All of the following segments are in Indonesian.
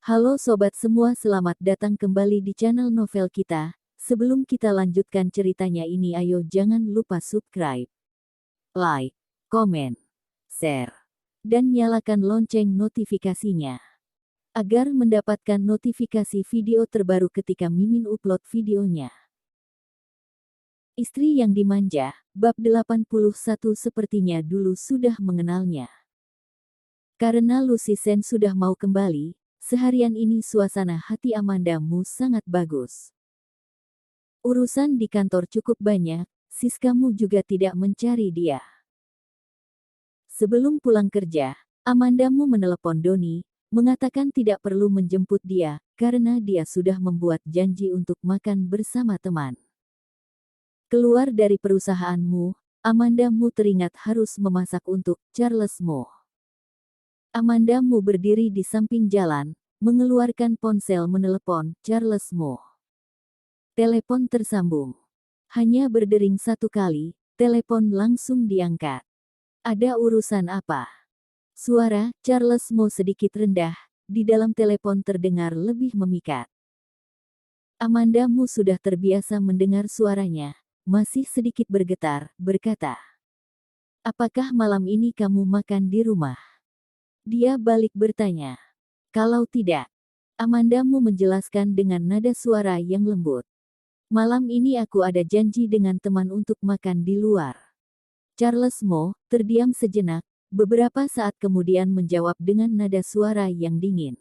Halo sobat semua, selamat datang kembali di channel novel kita. Sebelum kita lanjutkan ceritanya ini, ayo jangan lupa subscribe, like, komen, share, dan nyalakan lonceng notifikasinya agar mendapatkan notifikasi video terbaru ketika Mimin upload videonya. Istri yang dimanja, bab 81. Sepertinya dulu sudah mengenalnya. Karena Lucy Sen sudah mau kembali, seharian ini suasana hati Amanda Mu sangat bagus. Urusan di kantor cukup banyak, Siska Mu juga tidak mencari dia. Sebelum pulang kerja, Amanda Mu menelepon Doni, mengatakan tidak perlu menjemput dia, karena dia sudah membuat janji untuk makan bersama teman. Keluar dari perusahaanmu, Amanda Mu teringat harus memasak untuk Charles Mu. Amanda Mu berdiri di samping jalan, mengeluarkan ponsel menelepon Charles Mu. Telepon tersambung. Hanya berdering satu kali, telepon langsung diangkat. Ada urusan apa? Suara Charles Mu sedikit rendah, di dalam telepon terdengar lebih memikat. Amanda Mu sudah terbiasa mendengar suaranya, masih sedikit bergetar, berkata, "Apakah malam ini kamu makan di rumah?" Dia balik bertanya. "Kalau tidak," Amanda Mu menjelaskan dengan nada suara yang lembut. "Malam ini aku ada janji dengan teman untuk makan di luar." Charles Mu terdiam sejenak, beberapa saat kemudian menjawab dengan nada suara yang dingin.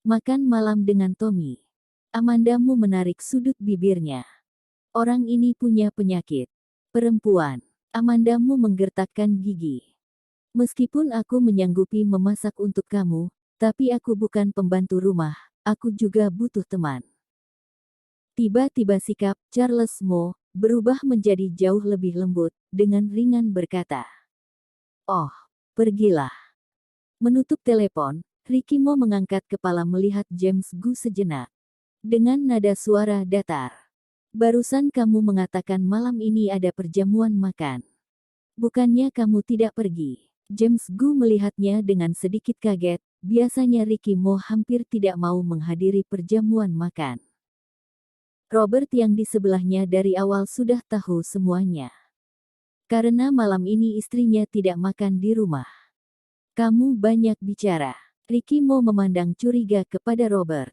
"Makan malam dengan Tommy." Amanda Mu menarik sudut bibirnya. Orang ini punya penyakit. Perempuan. Amanda Mu menggertakkan gigi. "Meskipun aku menyanggupi memasak untuk kamu, tapi aku bukan pembantu rumah, aku juga butuh teman." Tiba-tiba sikap Charles Mu berubah menjadi jauh lebih lembut, dengan ringan berkata, "Oh, pergilah." Menutup telepon, Ricky Mo mengangkat kepala melihat James Gu sejenak. Dengan nada suara datar. "Barusan kamu mengatakan malam ini ada perjamuan makan. Bukannya kamu tidak pergi?" James Gu melihatnya dengan sedikit kaget, biasanya Ricky Mo hampir tidak mau menghadiri perjamuan makan. Robert yang di sebelahnya dari awal sudah tahu semuanya. Karena malam ini istrinya tidak makan di rumah. "Kamu banyak bicara." Ricky Mo memandang curiga kepada Robert.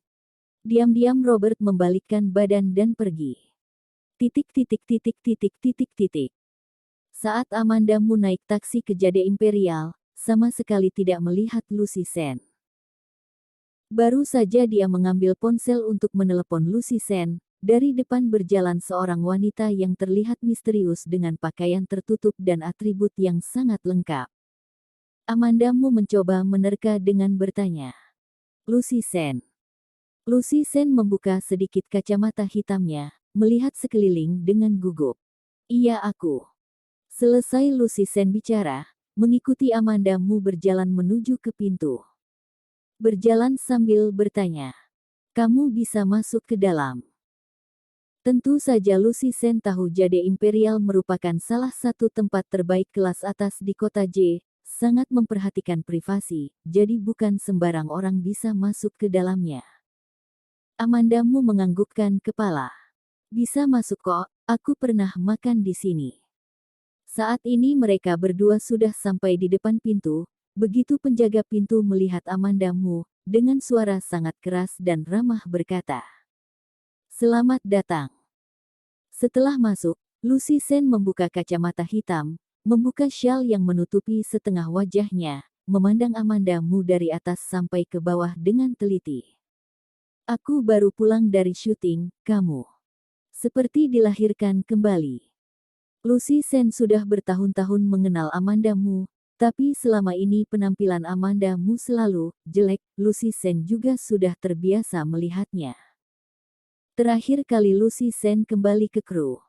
Diam-diam Robert membalikkan badan dan pergi. Saat Amanda Mu naik taksi ke Jade Imperial, sama sekali tidak melihat Lucy Sen. Baru saja dia mengambil ponsel untuk menelepon Lucy Sen, dari depan berjalan seorang wanita yang terlihat misterius dengan pakaian tertutup dan atribut yang sangat lengkap. Amanda Mu mencoba menerka dengan bertanya, "Lucy Sen?" Lucy Sen membuka sedikit kacamata hitamnya, melihat sekeliling dengan gugup. "Iya, aku." Selesai Lucy Sen bicara, mengikuti Amanda Mu berjalan menuju ke pintu. Berjalan sambil bertanya, "Kamu bisa masuk ke dalam?" Tentu saja Lucy Sen tahu Jade Imperial merupakan salah satu tempat terbaik kelas atas di kota J, sangat memperhatikan privasi, jadi bukan sembarang orang bisa masuk ke dalamnya. Amanda Mu menganggukkan kepala. "Bisa masuk kok, aku pernah makan di sini." Saat ini mereka berdua sudah sampai di depan pintu, begitu penjaga pintu melihat Amanda Mu, dengan suara sangat keras dan ramah berkata, "Selamat datang." Setelah masuk, Lucy Sen membuka kacamata hitam, membuka syal yang menutupi setengah wajahnya, memandang Amanda Mu dari atas sampai ke bawah dengan teliti. "Aku baru pulang dari syuting, kamu seperti dilahirkan kembali." Lucy Sen sudah bertahun-tahun mengenal Amanda Mu, tapi selama ini penampilan Amanda Mu selalu jelek. Lucy Sen juga sudah terbiasa melihatnya. Terakhir kali Lucy Sen kembali ke kru.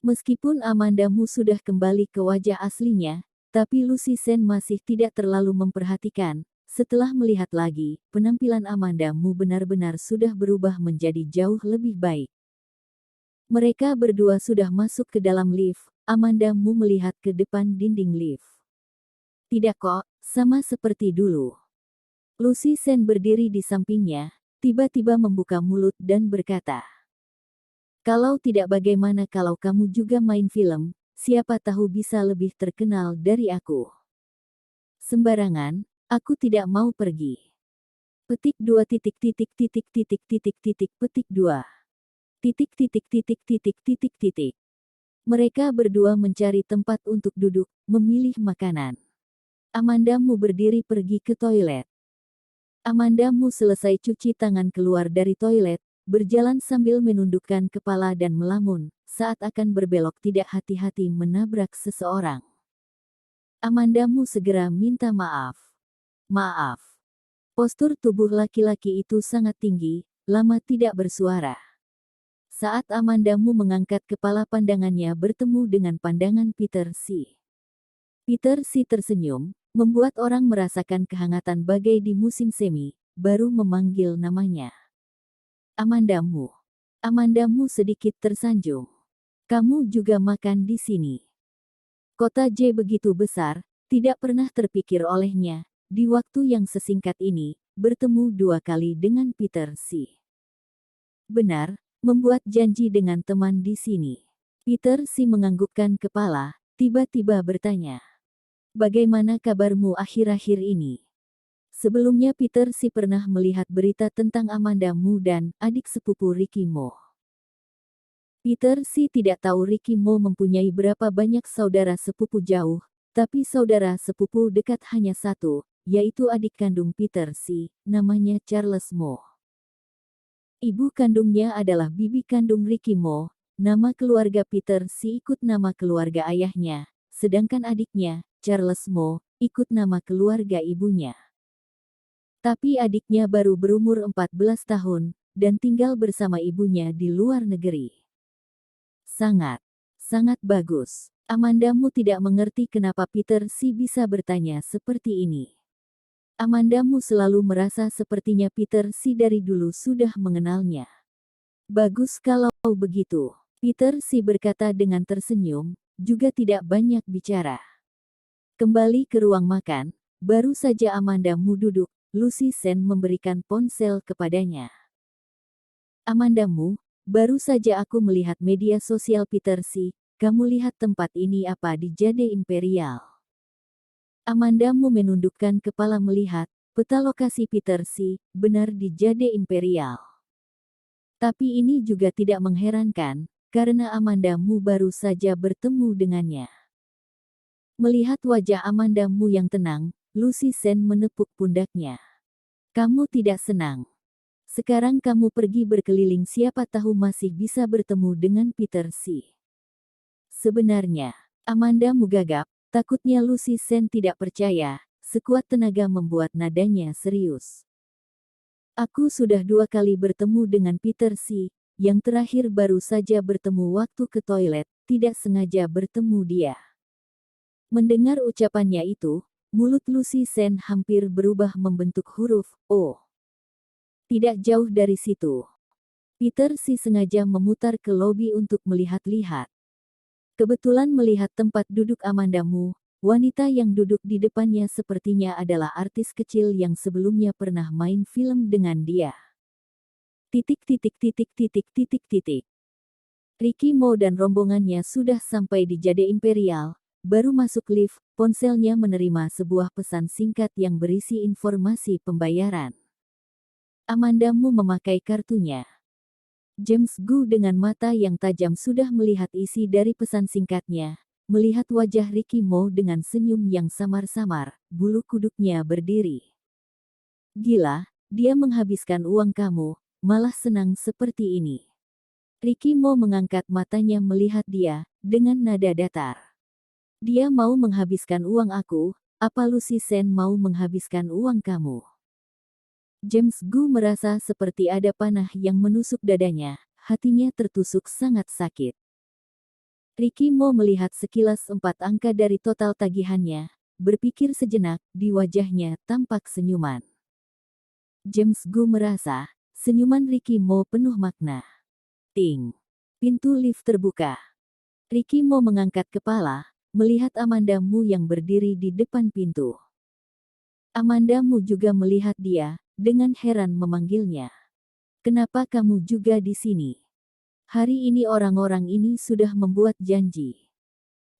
Meskipun Amanda Mu sudah kembali ke wajah aslinya, tapi Lucy Sen masih tidak terlalu memperhatikan. Setelah melihat lagi, penampilan Amanda Mu benar-benar sudah berubah menjadi jauh lebih baik. Mereka berdua sudah masuk ke dalam lift. Amanda Mu melihat ke depan dinding lift. "Tidak kok, sama seperti dulu." Lucy Sen berdiri di sampingnya, tiba-tiba membuka mulut dan berkata, "Kalau tidak bagaimana kalau kamu juga main film, siapa tahu bisa lebih terkenal dari aku." "Sembarangan, aku tidak mau pergi." Petik 2 titik titik titik titik titik titik petik 2. Titik titik titik titik titik titik. Mereka berdua mencari tempat untuk duduk, memilih makanan. Amandamu berdiri pergi ke toilet. Amandamu selesai cuci tangan keluar dari toilet, berjalan sambil menundukkan kepala dan melamun, saat akan berbelok tidak hati-hati menabrak seseorang. Amandamu segera minta maaf. Maaf. Postur tubuh laki-laki itu sangat tinggi, lama tidak bersuara. Saat Amandamu mengangkat kepala pandangannya bertemu dengan pandangan Peter Si. Peter Si tersenyum, membuat orang merasakan kehangatan bagai di musim semi, baru memanggil namanya. Amandamu. Amandamu sedikit tersanjung. Kamu juga makan di sini. Kota J begitu besar, tidak pernah terpikir olehnya, di waktu yang sesingkat ini, bertemu 2 kali dengan Peter Si. Benar, membuat janji dengan teman di sini. Peter Si menganggukkan kepala, tiba-tiba bertanya, "Bagaimana kabarmu akhir-akhir ini?" Sebelumnya Peter Si pernah melihat berita tentang Amandamu dan adik sepupu Ricky Mo. Peter Si tidak tahu Ricky Mo mempunyai berapa banyak saudara sepupu jauh, tapi saudara sepupu dekat hanya satu, yaitu adik kandung Peter Si, namanya Charles Mo. Ibu kandungnya adalah bibi kandung Ricky Mo. Nama keluarga Peter Si ikut nama keluarga ayahnya, sedangkan adiknya, Charles Mo, ikut nama keluarga ibunya. Tapi adiknya baru berumur 14 tahun, dan tinggal bersama ibunya di luar negeri. Sangat bagus. Amandamu tidak mengerti kenapa Peter Si bisa bertanya seperti ini. Amandamu selalu merasa sepertinya Peter Si dari dulu sudah mengenalnya. Bagus kalau begitu. Peter Si berkata dengan tersenyum, juga tidak banyak bicara. Kembali ke ruang makan, baru saja Amandamu duduk, Lucy Sen memberikan ponsel kepadanya. "Amandamu, baru saja aku melihat media sosial Peter Si, kamu lihat tempat ini apa di Jade Imperial?" Amandamu menundukkan kepala melihat, peta lokasi Peter Si, benar di Jade Imperial. Tapi ini juga tidak mengherankan, karena Amandamu baru saja bertemu dengannya. Melihat wajah Amandamu yang tenang, Lucy Sen menepuk pundaknya. "Kamu tidak senang. Sekarang kamu pergi berkeliling siapa tahu masih bisa bertemu dengan Peter Si." Sebenarnya, Amandamu gagap, takutnya Lucy Sen tidak percaya, sekuat tenaga membuat nadanya serius. "Aku sudah 2 kali bertemu dengan Peter Si, yang terakhir baru saja bertemu waktu ke toilet, tidak sengaja bertemu dia." Mendengar ucapannya itu, mulut Lucy Sen hampir berubah membentuk huruf O. Tidak jauh dari situ, Peter Si sengaja memutar ke lobi untuk melihat-lihat. Kebetulan melihat tempat duduk Amandamu, wanita yang duduk di depannya sepertinya adalah artis kecil yang sebelumnya pernah main film dengan dia. Titik titik titik titik titik titik. Ricky Mo dan rombongannya sudah sampai di Jade Imperial, baru masuk lift, ponselnya menerima sebuah pesan singkat yang berisi informasi pembayaran. Amandamu memakai kartunya. James Gu dengan mata yang tajam sudah melihat isi dari pesan singkatnya, melihat wajah Ricky Mo dengan senyum yang samar-samar, bulu kuduknya berdiri. "Gila, dia menghabiskan uang kamu, malah senang seperti ini." Ricky Mo mengangkat matanya melihat dia, dengan nada datar. "Dia mau menghabiskan uang aku, apa Lucy Sen mau menghabiskan uang kamu?" James Gu merasa seperti ada panah yang menusuk dadanya, hatinya tertusuk sangat sakit. Ricky Mo melihat sekilas 4 angka dari total tagihannya, berpikir sejenak, di wajahnya tampak senyuman. James Gu merasa, senyuman Ricky Mo penuh makna. Ting! Pintu lift terbuka. Ricky Mo mengangkat kepala, melihat Amandamu yang berdiri di depan pintu. Amandamu juga melihat dia, dengan heran memanggilnya. Kenapa kamu juga di sini? Hari ini orang-orang ini sudah membuat janji.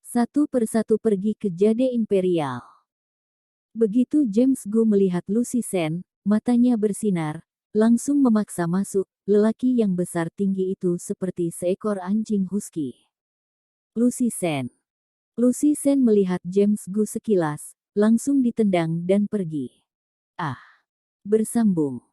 Satu persatu pergi ke Jade Imperial. Begitu James Gu melihat Lucy Sen, matanya bersinar, langsung memaksa masuk. Lelaki yang besar tinggi itu seperti seekor anjing husky. Lucy Sen. Lucy Sen melihat James Gu sekilas, langsung ditendang dan pergi. Ah, bersambung.